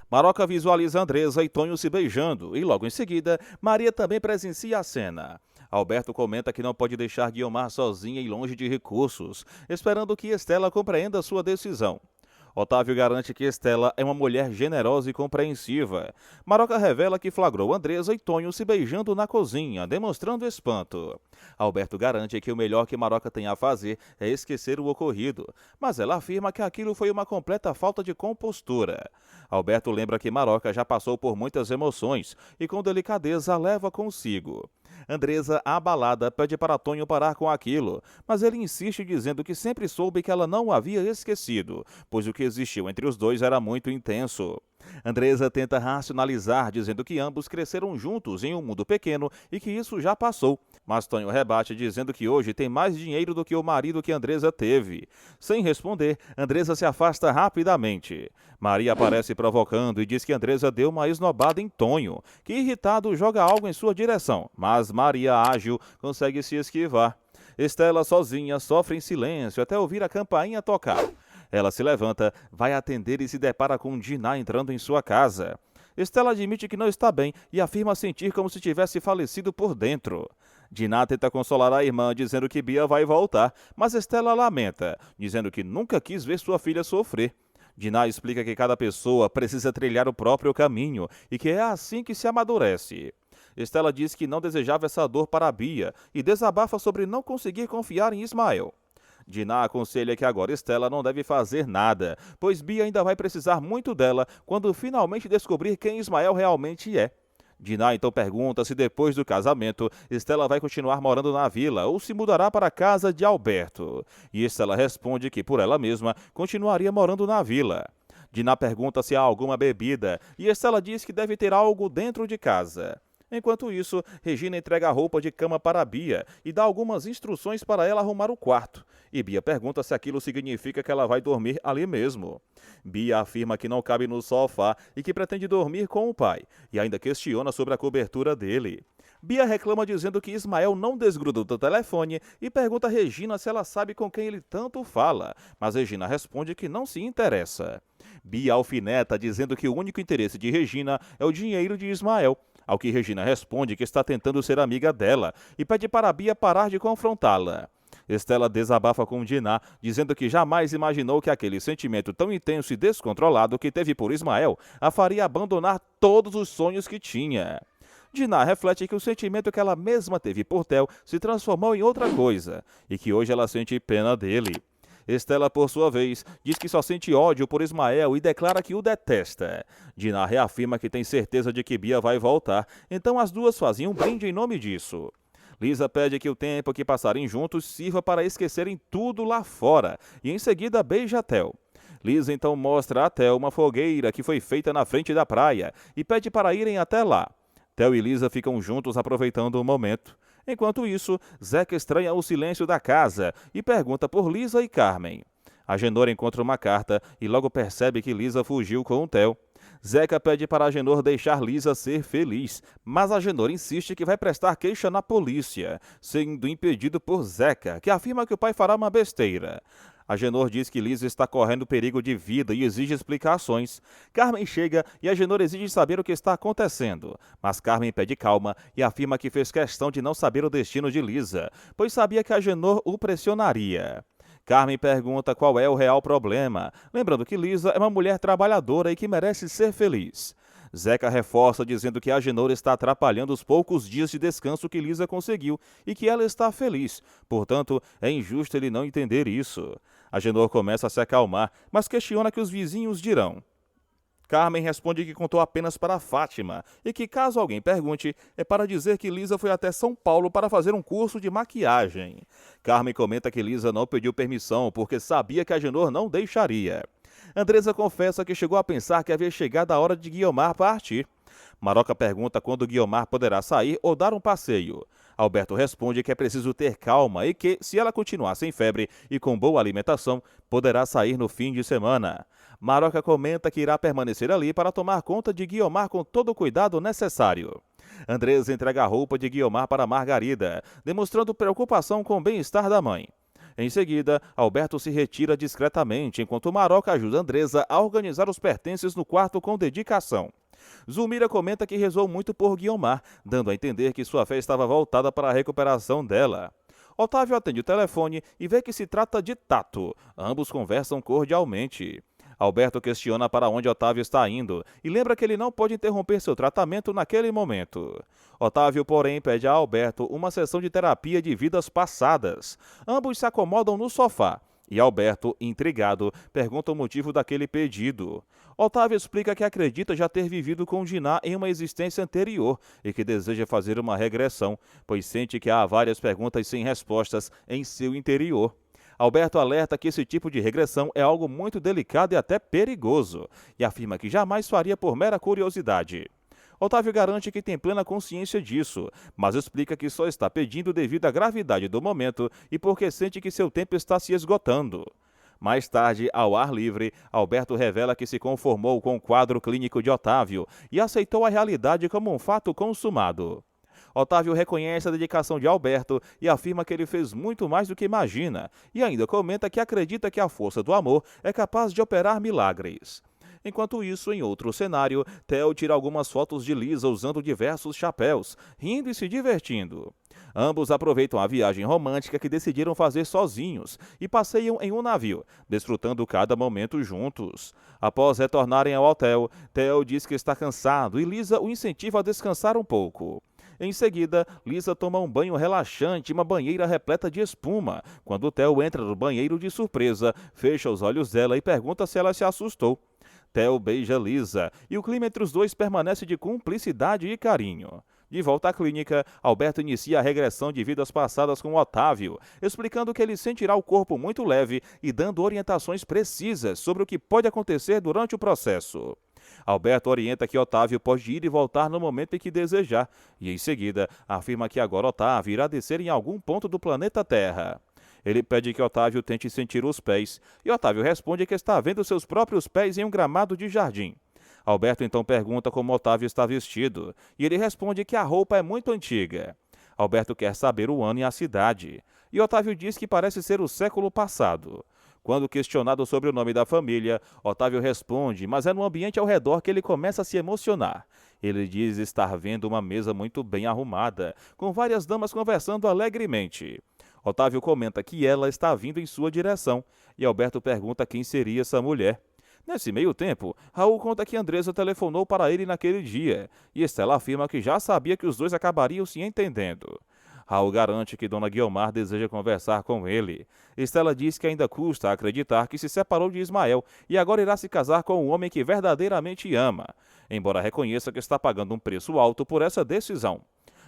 Maroca visualiza Andresa e Tonho se beijando e, logo em seguida, Maria também presencia a cena. Alberto comenta que não pode deixar Guiomar sozinha e longe de recursos, esperando que Estela compreenda sua decisão. Otávio garante que Estela é uma mulher generosa e compreensiva. Maroca revela que flagrou Andresa e Tonho se beijando na cozinha, demonstrando espanto. Alberto garante que o melhor que Maroca tem a fazer é esquecer o ocorrido, mas ela afirma que aquilo foi uma completa falta de compostura. Alberto lembra que Maroca já passou por muitas emoções e com delicadeza a leva consigo. Andresa, abalada, pede para Tonho parar com aquilo, mas ele insiste dizendo que sempre soube que ela não o havia esquecido, pois o que existiu entre os dois era muito intenso. Andresa tenta racionalizar, dizendo que ambos cresceram juntos em um mundo pequeno e que isso já passou. Mas Tonho rebate, dizendo que hoje tem mais dinheiro do que o marido que Andresa teve. Sem responder, Andresa se afasta rapidamente. Maria aparece provocando e diz que Andresa deu uma esnobada em Tonho, que irritado joga algo em sua direção, mas Maria, ágil, consegue se esquivar. Estela, sozinha, sofre em silêncio até ouvir a campainha tocar. Ela se levanta, vai atender e se depara com Diná entrando em sua casa. Estela admite que não está bem e afirma sentir como se tivesse falecido por dentro. Diná tenta consolar a irmã, dizendo que Bia vai voltar, mas Estela lamenta, dizendo que nunca quis ver sua filha sofrer. Diná explica que cada pessoa precisa trilhar o próprio caminho e que é assim que se amadurece. Estela diz que não desejava essa dor para Bia e desabafa sobre não conseguir confiar em Ismael. Diná aconselha que agora Estela não deve fazer nada, pois Bia ainda vai precisar muito dela quando finalmente descobrir quem Ismael realmente é. Diná então pergunta se depois do casamento Estela vai continuar morando na vila ou se mudará para a casa de Alberto. E Estela responde que por ela mesma continuaria morando na vila. Diná pergunta se há alguma bebida e Estela diz que deve ter algo dentro de casa. Enquanto isso, Regina entrega a roupa de cama para Bia e dá algumas instruções para ela arrumar o quarto. E Bia pergunta se aquilo significa que ela vai dormir ali mesmo. Bia afirma que não cabe no sofá e que pretende dormir com o pai, e ainda questiona sobre a cobertura dele. Bia reclama dizendo que Ismael não desgrudou do telefone e pergunta a Regina se ela sabe com quem ele tanto fala, mas Regina responde que não se interessa. Bia alfineta dizendo que o único interesse de Regina é o dinheiro de Ismael, ao que Regina responde que está tentando ser amiga dela e pede para Bia parar de confrontá-la. Estela desabafa com Diná, dizendo que jamais imaginou que aquele sentimento tão intenso e descontrolado que teve por Ismael a faria abandonar todos os sonhos que tinha. Diná reflete que o sentimento que ela mesma teve por Theo se transformou em outra coisa e que hoje ela sente pena dele. Estela, por sua vez, diz que só sente ódio por Ismael e declara que o detesta. Diná reafirma que tem certeza de que Bia vai voltar, então as duas fazem um brinde em nome disso. Lisa pede que o tempo que passarem juntos sirva para esquecerem tudo lá fora e em seguida beija Theo. Lisa então mostra a Theo uma fogueira que foi feita na frente da praia e pede para irem até lá. Theo e Lisa ficam juntos aproveitando o momento. Enquanto isso, Zeca estranha o silêncio da casa e pergunta por Lisa e Carmen. Agenor encontra uma carta e logo percebe que Lisa fugiu com o Theo. Zeca pede para Agenor deixar Lisa ser feliz, mas Agenor insiste que vai prestar queixa na polícia, sendo impedido por Zeca, que afirma que o pai fará uma besteira. Agenor diz que Lisa está correndo perigo de vida e exige explicações. Carmen chega e Agenor exige saber o que está acontecendo, mas Carmen pede calma e afirma que fez questão de não saber o destino de Lisa, pois sabia que Agenor o pressionaria. Carmen pergunta qual é o real problema, lembrando que Lisa é uma mulher trabalhadora e que merece ser feliz. Zeca reforça dizendo que Agenor está atrapalhando os poucos dias de descanso que Lisa conseguiu e que ela está feliz, portanto, é injusto ele não entender isso. Agenor começa a se acalmar, mas questiona que os vizinhos dirão. Carmen responde que contou apenas para Fátima e que, caso alguém pergunte, é para dizer que Lisa foi até São Paulo para fazer um curso de maquiagem. Carmen comenta que Lisa não pediu permissão porque sabia que Agenor não deixaria. Andresa confessa que chegou a pensar que havia chegado a hora de Guiomar partir. Maroca pergunta quando Guiomar poderá sair ou dar um passeio. Alberto responde que é preciso ter calma e que, se ela continuar sem febre e com boa alimentação, poderá sair no fim de semana. Maroca comenta que irá permanecer ali para tomar conta de Guiomar com todo o cuidado necessário. Andresa entrega a roupa de Guiomar para Margarida, demonstrando preocupação com o bem-estar da mãe. Em seguida, Alberto se retira discretamente, enquanto Maroca ajuda Andresa a organizar os pertences no quarto com dedicação. Zulmira comenta que rezou muito por Guiomar, dando a entender que sua fé estava voltada para a recuperação dela. Otávio atende o telefone e vê que se trata de Tato. Ambos conversam cordialmente. Alberto questiona para onde Otávio está indo e lembra que ele não pode interromper seu tratamento naquele momento. Otávio, porém, pede a Alberto uma sessão de terapia de vidas passadas. Ambos se acomodam no sofá e Alberto, intrigado, pergunta o motivo daquele pedido. Otávio explica que acredita já ter vivido com Diná em uma existência anterior e que deseja fazer uma regressão, pois sente que há várias perguntas sem respostas em seu interior. Alberto alerta que esse tipo de regressão é algo muito delicado e até perigoso, e afirma que jamais faria por mera curiosidade. Otávio garante que tem plena consciência disso, mas explica que só está pedindo devido à gravidade do momento e porque sente que seu tempo está se esgotando. Mais tarde, ao ar livre, Alberto revela que se conformou com o quadro clínico de Otávio e aceitou a realidade como um fato consumado. Otávio reconhece a dedicação de Alberto e afirma que ele fez muito mais do que imagina, e ainda comenta que acredita que a força do amor é capaz de operar milagres. Enquanto isso, em outro cenário, Theo tira algumas fotos de Lisa usando diversos chapéus, rindo e se divertindo. Ambos aproveitam a viagem romântica que decidiram fazer sozinhos e passeiam em um navio, desfrutando cada momento juntos. Após retornarem ao hotel, Theo diz que está cansado e Lisa o incentiva a descansar um pouco. Em seguida, Lisa toma um banho relaxante em uma banheira repleta de espuma, quando Theo entra no banheiro de surpresa, fecha os olhos dela e pergunta se ela se assustou. Theo beija Lisa e o clima entre os dois permanece de cumplicidade e carinho. De volta à clínica, Alberto inicia a regressão de vidas passadas com Otávio, explicando que ele sentirá o corpo muito leve e dando orientações precisas sobre o que pode acontecer durante o processo. Alberto orienta que Otávio pode ir e voltar no momento em que desejar, e em seguida afirma que agora Otávio irá descer em algum ponto do planeta Terra. Ele pede que Otávio tente sentir os pés, e Otávio responde que está vendo seus próprios pés em um gramado de jardim. Alberto então pergunta como Otávio está vestido, e ele responde que a roupa é muito antiga. Alberto quer saber o ano e a cidade, e Otávio diz que parece ser o século passado. Quando questionado sobre o nome da família, Otávio responde, mas é no ambiente ao redor que ele começa a se emocionar. Ele diz estar vendo uma mesa muito bem arrumada, com várias damas conversando alegremente. Otávio comenta que ela está vindo em sua direção, e Alberto pergunta quem seria essa mulher. Nesse meio tempo, Raul conta que Andresa telefonou para ele naquele dia, e Estela afirma que já sabia que os dois acabariam se entendendo. Raul garante que Dona Guiomar deseja conversar com ele. Estela diz que ainda custa acreditar que se separou de Ismael e agora irá se casar com um homem que verdadeiramente ama, embora reconheça que está pagando um preço alto por essa decisão.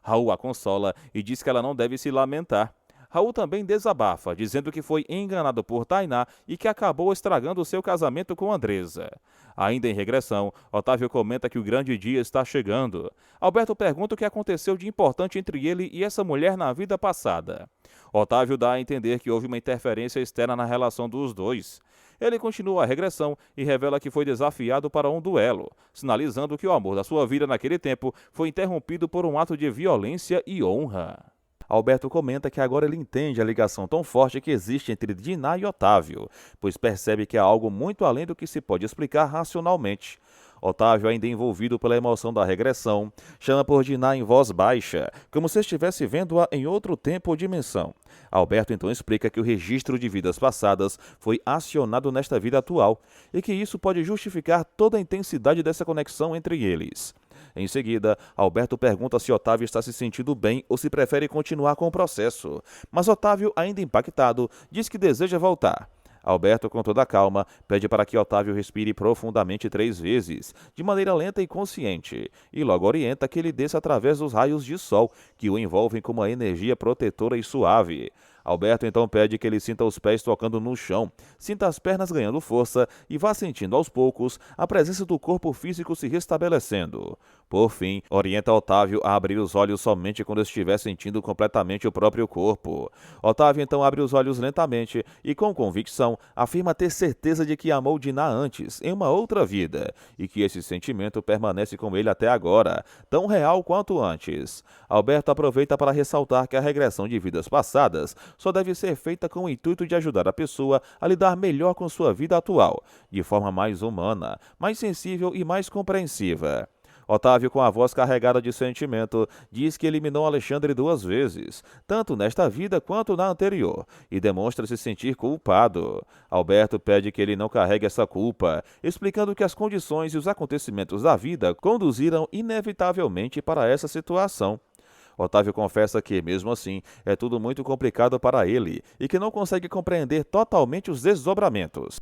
Raul a consola e diz que ela não deve se lamentar. Raul também desabafa, dizendo que foi enganado por Tainá e que acabou estragando seu casamento com Andresa. Ainda em regressão, Otávio comenta que o grande dia está chegando. Alberto pergunta o que aconteceu de importante entre ele e essa mulher na vida passada. Otávio dá a entender que houve uma interferência externa na relação dos dois. Ele continua a regressão e revela que foi desafiado para um duelo, sinalizando que o amor da sua vida naquele tempo foi interrompido por um ato de violência e honra. Alberto comenta que agora ele entende a ligação tão forte que existe entre Diná e Otávio, pois percebe que há algo muito além do que se pode explicar racionalmente. Otávio, ainda envolvido pela emoção da regressão, chama por Diná em voz baixa, como se estivesse vendo-a em outro tempo ou dimensão. Alberto então explica que o registro de vidas passadas foi acionado nesta vida atual, e que isso pode justificar toda a intensidade dessa conexão entre eles. Em seguida, Alberto pergunta se Otávio está se sentindo bem ou se prefere continuar com o processo, mas Otávio, ainda impactado, diz que deseja voltar. Alberto, com toda a calma, pede para que Otávio respire profundamente 3 vezes, de maneira lenta e consciente, e logo orienta que ele desça através dos raios de sol, que o envolvem com uma energia protetora e suave. Alberto então pede que ele sinta os pés tocando no chão, sinta as pernas ganhando força e vá sentindo aos poucos a presença do corpo físico se restabelecendo. Por fim, orienta Otávio a abrir os olhos somente quando estiver sentindo completamente o próprio corpo. Otávio então abre os olhos lentamente e, com convicção, afirma ter certeza de que amou Diná antes, em uma outra vida, e que esse sentimento permanece com ele até agora, tão real quanto antes. Alberto aproveita para ressaltar que a regressão de vidas passadas só deve ser feita com o intuito de ajudar a pessoa a lidar melhor com sua vida atual, de forma mais humana, mais sensível e mais compreensiva. Otávio, com a voz carregada de sentimento, diz que eliminou Alexandre 2 vezes, tanto nesta vida quanto na anterior, e demonstra se sentir culpado. Alberto pede que ele não carregue essa culpa, explicando que as condições e os acontecimentos da vida conduziram inevitavelmente para essa situação. Otávio confessa que, mesmo assim, é tudo muito complicado para ele e que não consegue compreender totalmente os desdobramentos.